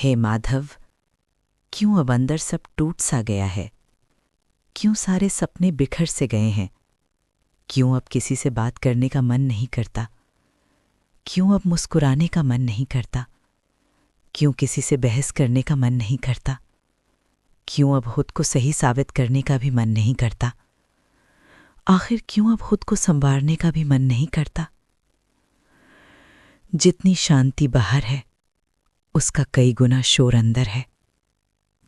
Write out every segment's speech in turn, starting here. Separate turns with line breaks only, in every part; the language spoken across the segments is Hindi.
हे माधव, क्यों अब अंदर सब टूट सा गया है? क्यों सारे सपने बिखर से गए हैं? क्यों अब किसी से बात करने का मन नहीं करता? क्यों अब मुस्कुराने का मन नहीं करता? क्यों किसी से बहस करने का मन नहीं करता? क्यों अब खुद को सही साबित करने का भी मन नहीं करता? आखिर क्यों अब खुद को संवारने का भी मन नहीं करता? जितनी शांति बाहर है, उसका कई गुना शोर अंदर है,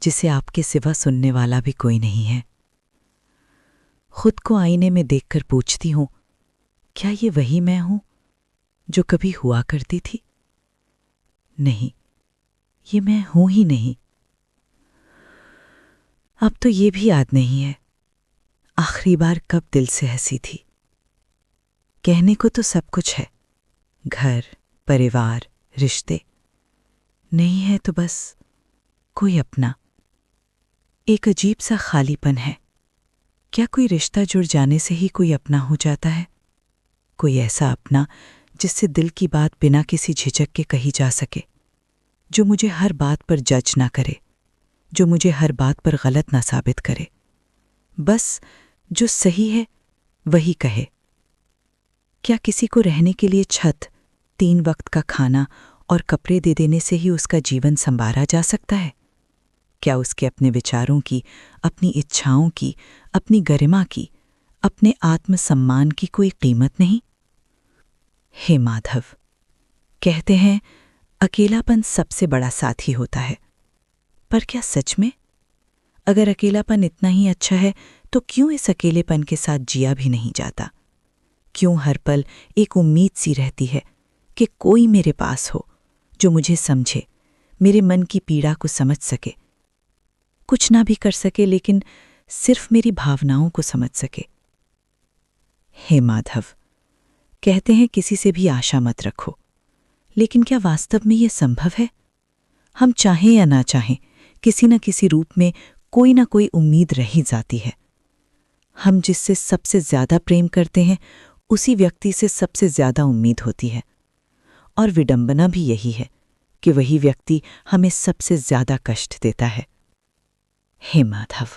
जिसे आपके सिवा सुनने वाला भी कोई नहीं है। खुद को आईने में देखकर पूछती हूं, क्या ये वही मैं हूं जो कभी हुआ करती थी? नहीं, ये मैं हूं ही नहीं। अब तो ये भी याद नहीं है आखिरी बार कब दिल से हंसी थी। कहने को तो सब कुछ है, घर, परिवार, रिश्ते। नहीं है तो बस कोई अपना। एक अजीब सा खालीपन है। क्या कोई रिश्ता जुड़ जाने से ही कोई अपना हो जाता है? कोई ऐसा अपना जिससे दिल की बात बिना किसी झिझक के कही जा सके, जो मुझे हर बात पर जज ना करे, जो मुझे हर बात पर गलत ना साबित करे, बस जो सही है वही कहे। क्या किसी को रहने के लिए छत, 3 वक्त का खाना और कपड़े दे देने से ही उसका जीवन संवारा जा सकता है? क्या उसके अपने विचारों की, अपनी इच्छाओं की, अपनी गरिमा की, अपने आत्मसम्मान की कोई कीमत नहीं? हे माधव, कहते हैं अकेलापन सबसे बड़ा साथी होता है, पर क्या सच में? अगर अकेलापन इतना ही अच्छा है तो क्यों इस अकेलेपन के साथ जिया भी नहीं जाता? क्यों हर पल एक उम्मीद सी रहती है कि कोई मेरे पास हो जो मुझे समझे, मेरे मन की पीड़ा को समझ सके, कुछ ना भी कर सके लेकिन सिर्फ मेरी भावनाओं को समझ सके। हे माधव, कहते हैं किसी से भी आशा मत रखो, लेकिन क्या वास्तव में ये संभव है? हम चाहें या ना चाहें, किसी न किसी रूप में कोई ना कोई उम्मीद रह ही जाती है। हम जिससे सबसे ज्यादा प्रेम करते हैं, उसी व्यक्ति से सबसे ज्यादा उम्मीद होती है। और विडंबना भी यही है कि वही व्यक्ति हमें सबसे ज्यादा कष्ट देता है। हे माधव,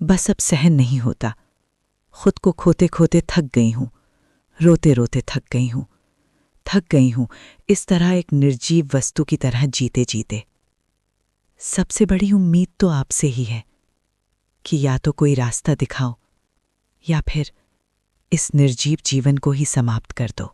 बस अब सहन नहीं होता। खुद को खोते खोते थक गई हूं, रोते रोते थक गई हूं इस तरह एक निर्जीव वस्तु की तरह जीते जीते। सबसे बड़ी उम्मीद तो आपसे ही है कि या तो कोई रास्ता दिखाओ या फिर इस निर्जीव जीवन को ही समाप्त कर दो।